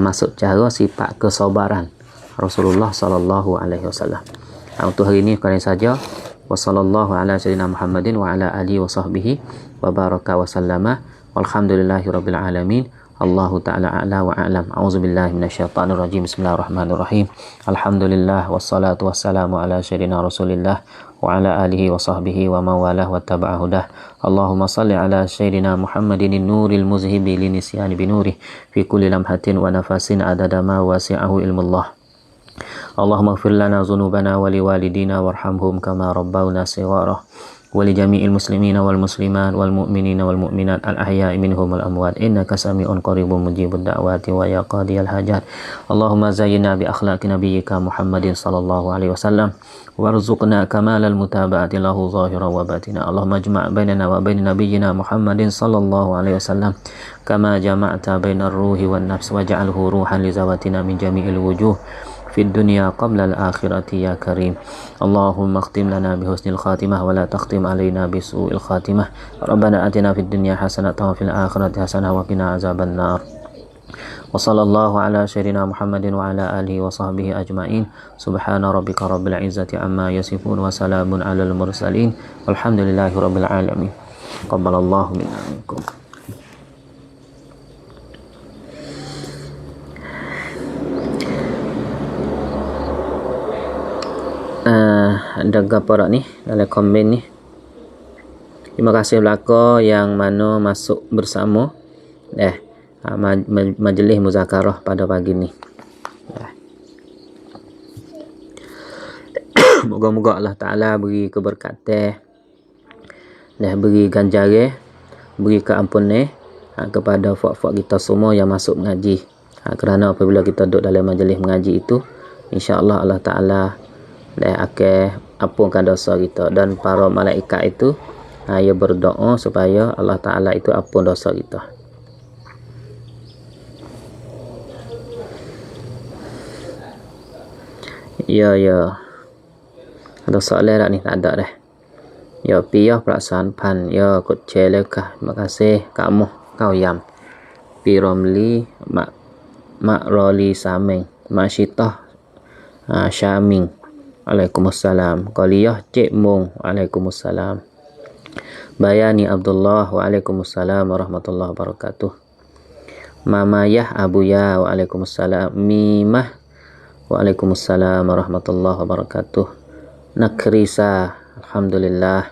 S1: masuk cara sifat kesabaran Rasulullah sallallahu alaihi wasallam. Untuk hari ini sekadar saja. Wa sallallahu ala sayyidina Muhammadin wa ala alihi wa sahbihi wa baraka wa sallama. Walhamdulillahi rabbil alamin. Allahu ta'ala a'la wa a'lam. A'udzubillahi minasyaitonir rajim. Bismillahirrahmanirrahim. Alhamdulillah wassalatu wassalamu ala sayyidina Rasulillah wa ala alihi wa sahbihi wa mawalah wa taba'a hudah. Allahumma salli ala sayyidina Muhammadin nuril muzhibi linisyani binurih fi kulli lamhatin wa nafasin adada ma wasi'ahu ilmullah. Allahumma ighfir lana dhunubana wa liwalidina warhamhum kama rabbawna shighara. ولجميع المسلمين والمسلمات والمؤمنين والمؤمنات الأحياء منهم والأموات إنك سميع قريب مجيب الدعوات ويا قاضي الحاجات اللهم زينا بأخلاق نبيك محمد صلى الله عليه وسلم وارزقنا كمال المتابعة له ظاهرا وباطنا اللهم اجمع بيننا وبين نبينا محمد صلى الله عليه وسلم كما جمعت بين الروح والنفس واجعله روحا لزواتنا من جميع الوجوه في الدنيا قبل الآخرة يا كريم اللهم اختم لنا بحسن الخاتمة ولا تختم علينا بسوء الخاتمة ربنا آتنا في الدنيا حسنة وفي الآخرة حسنة وقنا عذاب النار وصلى الله على سيدنا محمد وعلى آله وصحبه أجمعين سبحان ربك رب العزة عما يصفون وسلام على المرسلين والحمد لله رب العالمين قبل الله منا منكم. Ada gaparak ni dalam komen ni. Terima kasih belaka yang mana masuk bersama majlis muzakarah pada pagi ni. Moga-moga Allah Ta'ala beri keberkatan beri ganjaran, beri keampunan kepada fak-fak kita semua yang masuk mengaji. Kerana apabila kita duduk dalam majlis mengaji itu, insya-Allah Allah Ta'ala akan ampunkan dosa kita, dan para malaikat itu ia berdoa supaya Allah Ta'ala itu ampun dosa kita. Ya ada soalan tak ni? Tak ada dah. Ya piyah perasaan pan ya kut celekah. Terima kasih kamu kau yam pi romli mak roli sameng masyitah syaming. Waalaikumsalam. Qaliyah Cik Mung. Waalaikumsalam. Bayani Abdullah. Waalaikumsalam warahmatullahi wabarakatuh. Mamayah Abuya. Waalaikumsalam. Mimah. Waalaikumsalam warahmatullahi wabarakatuh. Nakrisa. Alhamdulillah.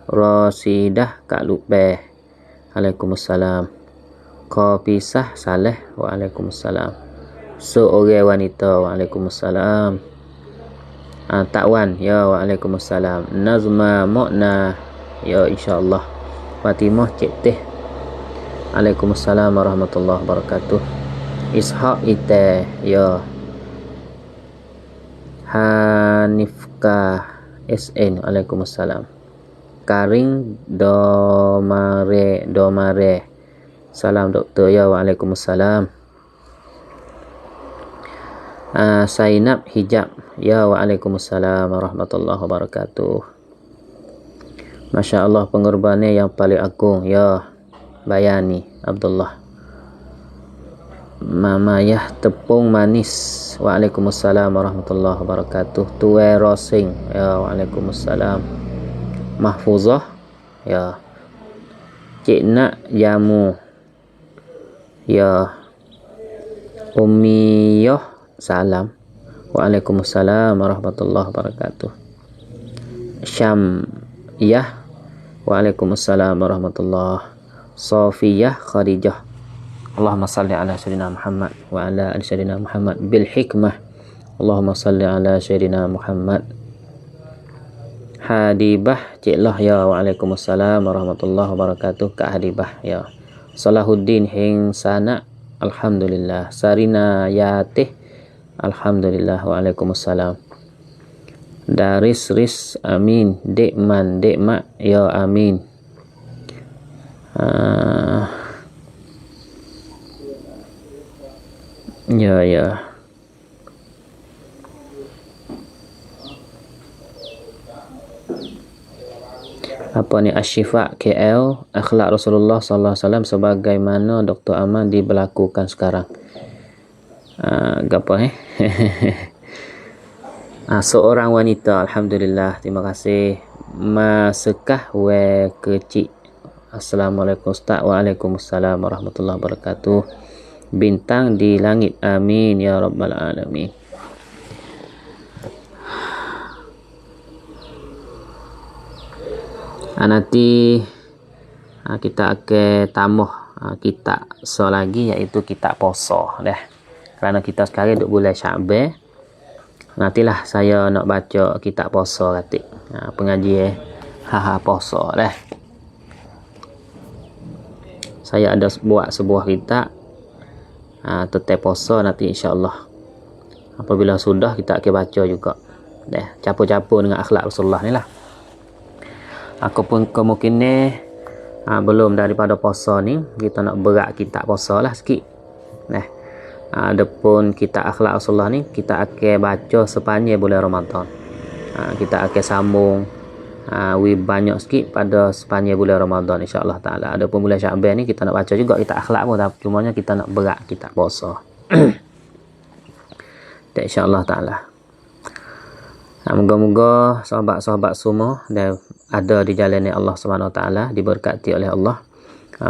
S1: Rasidah Kak Lupeh. Waalaikumsalam. Qapisah Saleh. Waalaikumsalam. Seorang wanita. Waalaikumsalam. Takwan, ya waalaikumsalam. Nazma Mu'na, ya insyaAllah. Fatimah Cik Teh, waalaikumsalam warahmatullahi wabarakatuh. Ishaq Ite, ya. Hanifka SN, waalaikumsalam. Karing Domare, salam doktor, ya waalaikumsalam. Sainab Hijab, ya waalaikumsalam warahmatullahi wabarakatuh. Masya Allah, pengorbannya yang paling agung, ya Bayani Abdullah. Mamayah Tepung Manis, waalaikumsalam warahmatullahi wabarakatuh. Tuwe Rosing, ya waalaikumsalam. Mahfuzah, ya. Cik Nak Jamu, ya. Ummiyah salam, waalaikumsalam warahmatullahi wabarakatuh. Syamiyah, waalaikumsalam warahmatullahi. Sofiyah Khadijah, Allahumma salli ala sayyidina Muhammad wa ala ali sayyidina Muhammad bil hikmah. Allahumma salli ala sayyidina Muhammad. Hadibah Cik Lah, ya waalaikumsalam warahmatullahi wabarakatuh. Kak Hadibah, ya. Salahuddin Hing Sana, alhamdulillah. Sarina Yatih, alhamdulillah, waalaikumsalam. Daris Ris, amin. Dekman Dekmak, ya amin. Ya. Apa ni Asyifa KL, akhlak Rasulullah sallallahu alaihi wasallam sebagaimana Dr. Aman diberlakukan sekarang. Gapo seorang wanita, alhamdulillah, terima kasih. Masekah we kecik Assalamualaikum Ustaz. Waalaikumsalam warahmatullahi wabarakatuh. Bintang di langit, amin ya rabbal alamin. Nanti kita akan tambah kitab lagi, iaitu kitab puasa dah. Kerana kita sekarang duduk bulan Syaban, nantilah saya nak baca kitab puasa katik. Pengajian puasa dah. Saya ada buat sebuah kitab tentang puasa nanti insya-Allah. Apabila sudah kita akan baca juga. Dah, capo-capo dengan akhlak Rasulullah ni lah. Aku pun kemungkinan belum daripada puasa ni kita nak berat kitab puasa lah sikit. Nah, adapun kitab akhlak Rasulullah ni kita akan baca sepanjang bulan Ramadan. Kita akan sambung banyak sikit pada sepanjang bulan Ramadan insya-Allah taala. Adapun bulan Syaban ni kita nak baca juga kitab akhlak pun, tapi cumanya kita nak berat kitab puasa. Dan insya-Allah taala. Moga-moga sahabat-sahabat semua dan ada di jalan Allah Subhanahu Wa Taala, diberkati oleh Allah.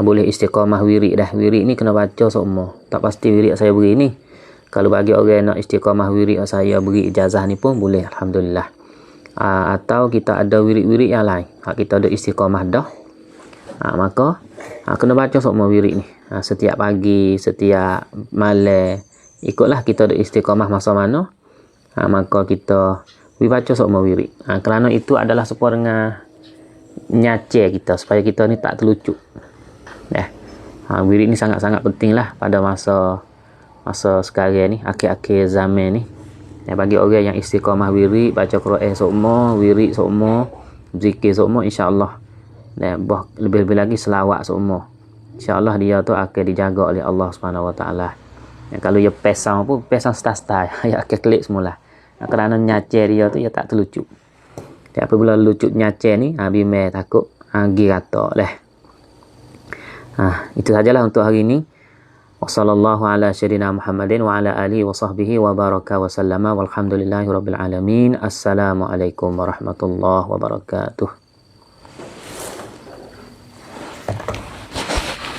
S1: Boleh istiqamah wirid dah. Wirid ni kena baca semua. Tak pasti wirid saya beri ni. Kalau bagi orang nak istiqamah wirid saya beri ijazah ni pun boleh, alhamdulillah. Atau kita ada wirid-wirid yang lain, kita ada istiqamah dah, maka kena baca semua wirid ni setiap pagi, setiap malam. Ikutlah kita ada istiqamah masa mana, maka kita baca semua wirid. Kerana itu adalah serupa dengan nyacer kita supaya kita ni tak terlucut. Wirid ni sangat-sangat penting lah pada masa sekarang ni, akhir-akhir zaman ni. Bagi orang yang istiqamah wirid, baca Quran semua, wirid semua, zikir semua, insya-Allah. Dan lebih-lebih lagi selawat semua. Insya-Allah dia tu akan dijaga oleh Allah Subhanahu Wa Taala. Kalau dia pesang pun pesang star-star, dia akan klik semula. Kerana nyacer dia tu dia tak terlucut. Dan apabila lucut nyacer ni, bimel takut gi rata dah. Itu sajalah untuk hari ini. Wassallallahu ala sayyidina Muhammadin wa ala alihi wa sahbihi wa baraka wa sallama walhamdulillahi rabbil alamin. Assalamualaikum warahmatullahi wabarakatuh.